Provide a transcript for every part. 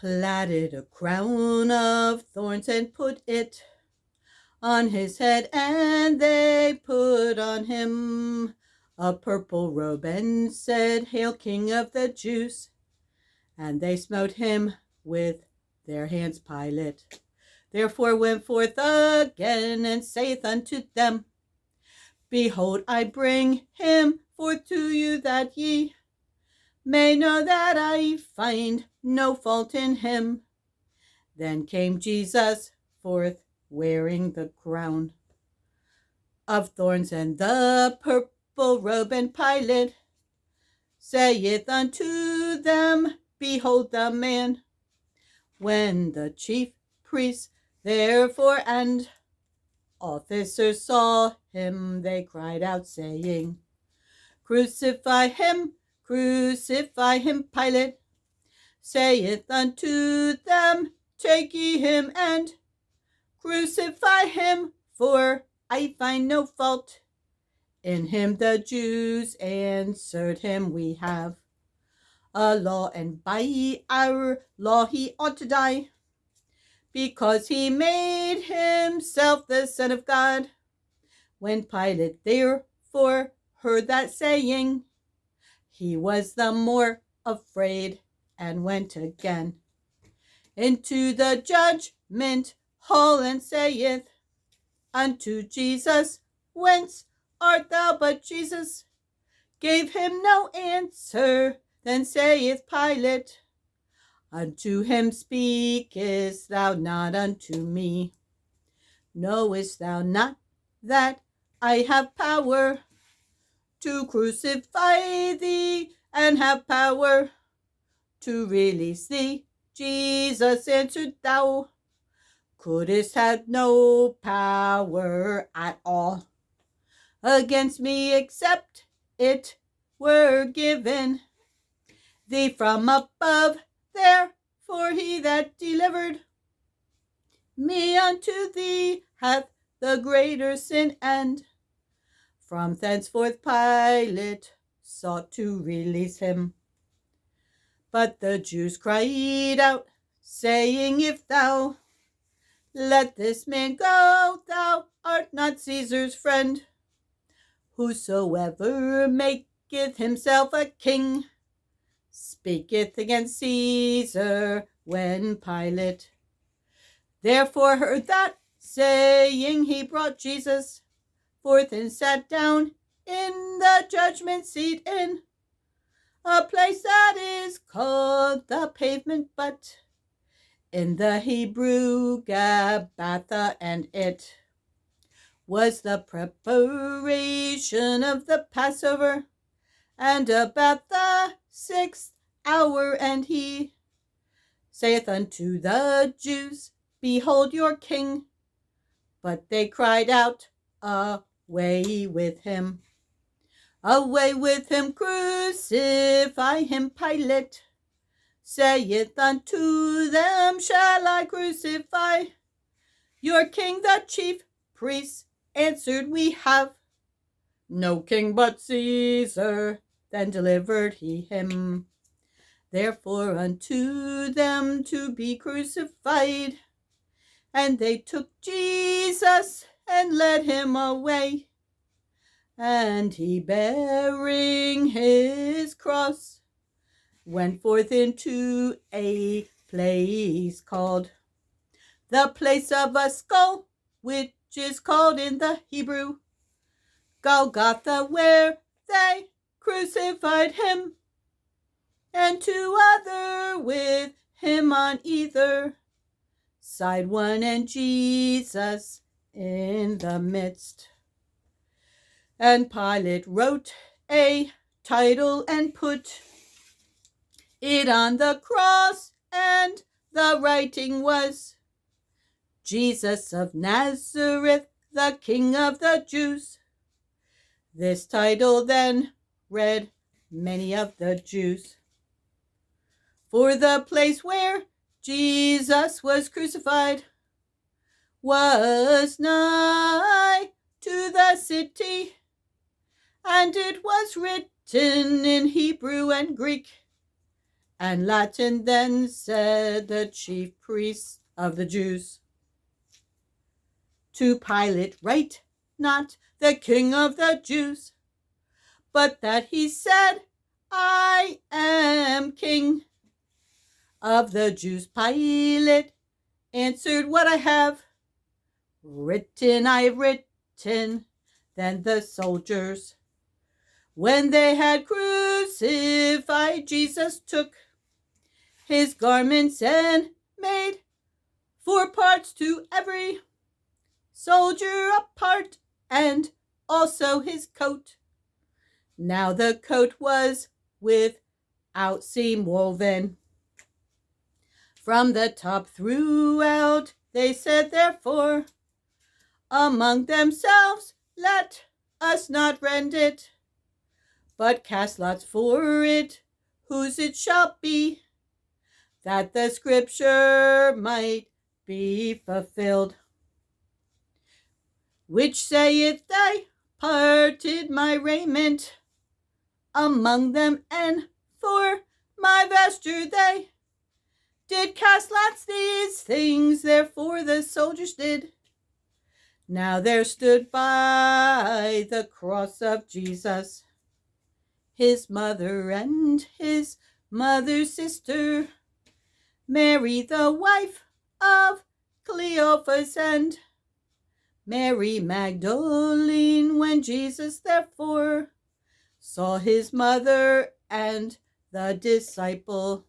platted a crown of thorns and put it on his head, and they put on him a purple robe and said, Hail, King of the Jews! And they smote him with their hands. Pilate therefore went forth again and saith unto them, Behold, I bring him forth to you, that ye may know that I find no fault in him. Then came Jesus forth, wearing the crown of thorns and the purple robe, and Pilate saith unto them, Behold the man. When the chief priests therefore and officers saw him, they cried out, saying, Crucify him, crucify him. Pilate saith unto them, Take ye him and crucify him, for I find no fault in him. The Jews answered him, We have a law, and by our law he ought to die, because he made himself the Son of God. When Pilate therefore heard that saying, he was the more afraid, and went again into the judgment hall, and saith unto Jesus, Whence art thou? But Jesus gave him no answer. Then saith Pilate unto him, Speakest thou not unto me? Knowest thou not that I have power to crucify thee, and have power to release thee? Jesus answered, Thou couldst have no power at all against me, except it were given thee from above. Therefore he that delivered me unto thee hath the greater sin. And from thenceforth Pilate sought to release him. But the Jews cried out, saying, If thou let this man go, thou art not Caesar's friend. Whosoever maketh himself a king speaketh against Caesar. When Pilate therefore heard that saying, he brought Jesus forth and sat down in the judgment seat, in a place that is called the Pavement, but in the Hebrew Gabbatha, and it was the preparation of the Passover, and about the 6th hour. And he saith unto the Jews, Behold your king. But they cried out, Away with him! Away with him! Crucify him! Pilate saith unto them, Shall I crucify your king? The chief priests answered, We have no king but Caesar. Then delivered he him therefore unto them to be crucified. And they took Jesus and led him away. And he, bearing his cross, went forth into a place called the place of a skull, which is called in the Hebrew Golgotha, where they crucified him, and two other with him on either side, one and Jesus in the midst. And Pilate wrote a title and put it on the cross, and the writing was, Jesus of Nazareth, the King of the Jews. This title then read many of the Jews. For the place where Jesus was crucified was nigh to the city, and it was written in Hebrew and Greek and Latin. Then said the chief priests of the Jews to Pilate, write not the King of the Jews, but that he said, I am King of the Jews. Pilate answered, what I have written, I have written. Then the soldiers, when they had crucified Jesus, took his garments and made 4 parts, to every soldier a part, and also his coat. Now the coat was without seam woven from the top throughout. They said therefore among themselves, let us not rend it, but cast lots for it, whose it shall be, that the scripture might be fulfilled, which saith, they parted my raiment among them, and for my vesture they did cast lots. These things therefore the soldiers did. Now there stood by the cross of Jesus his mother and his mother's sister, Mary the wife of Cleophas, and Mary Magdalene. When Jesus therefore saw his mother and the disciple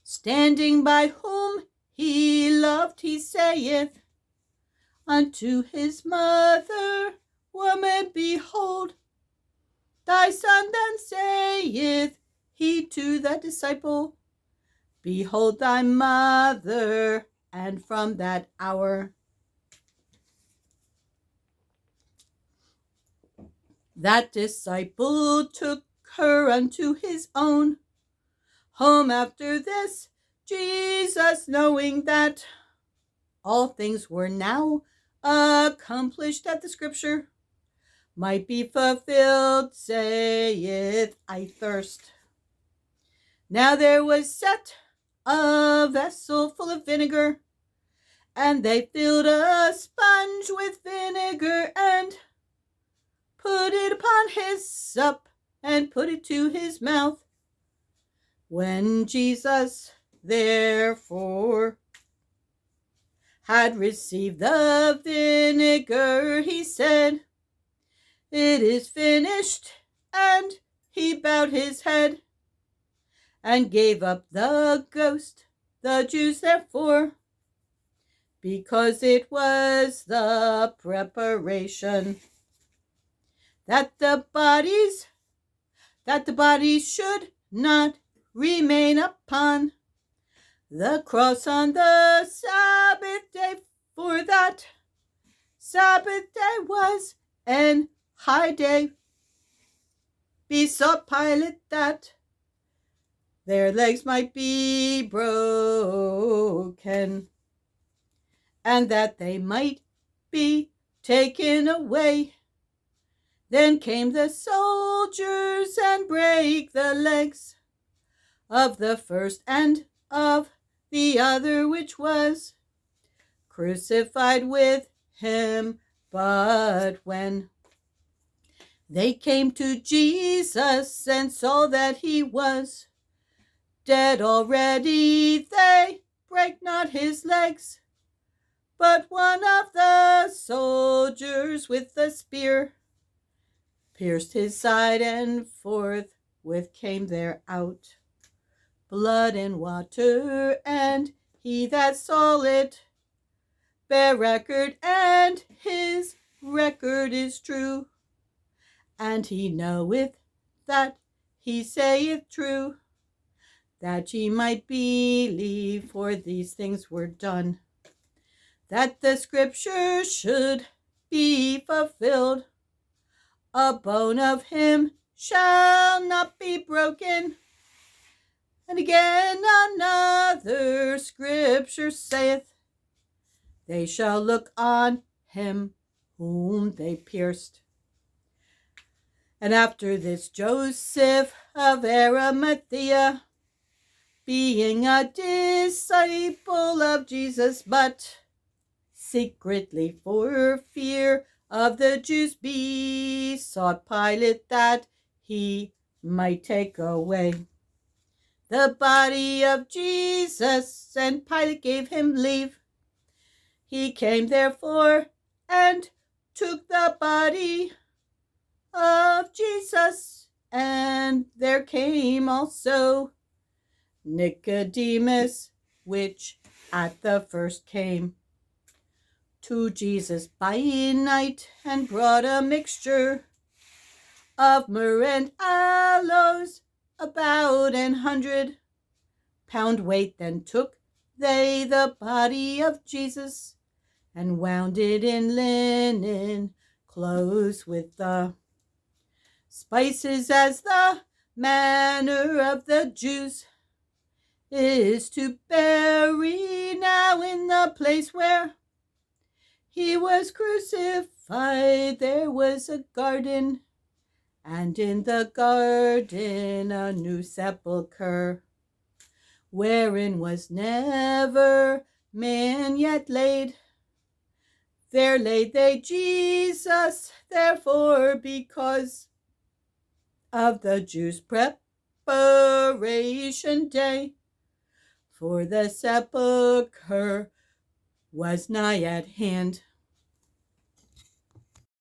standing by whom he loved, he saith unto his mother, woman, behold thy son. Then saith he to the disciple, behold thy mother. And from that hour that disciple took her unto his own home. After this, Jesus, knowing that all things were now accomplished, that the scripture might be fulfilled, saith, I thirst. Now there was set a vessel full of vinegar, and they filled a sponge with vinegar, and put it upon hyssop, and put it to his mouth. When Jesus therefore had received the vinegar, he said, it is finished. And he bowed his head and gave up the ghost. The Jews therefore, because it was the preparation that the bodies should not remain upon the cross on the Sabbath day, for that Sabbath day was an high day, besought Pilate that their legs might be broken, and that they might be taken away. Then came the soldiers and brake the legs of the first and of the other, which was crucified with him. But when they came to Jesus and saw that he was dead already, they brake not his legs, but one of the soldiers with the spear pierced his side, and forthwith came there out blood and water. And he that saw it bare record, and his record is true, and he knoweth that he saith true, that ye might believe, for these things were done, that the scripture should be fulfilled. A bone of him shall not be broken. And again another scripture saith, they shall look on him whom they pierced. And after this, Joseph of Arimathea, being a disciple of Jesus, but secretly for fear of the Jews besought Pilate that he might take away the body of Jesus, and Pilate gave him leave. He came therefore and took the body of Jesus, and there came also Nicodemus, which at the first came to Jesus by night, and brought a mixture of myrrh and aloes, about 100 pound weight. Then took they the body of Jesus, and wound it in linen clothes with the spices, as the manner of the Jews is to bury. Now in the place where he was crucified there was a garden, and in the garden a new sepulchre, wherein was never man yet laid. There laid they Jesus, therefore, because of the Jews' preparation day, for the sepulchre was nigh at hand.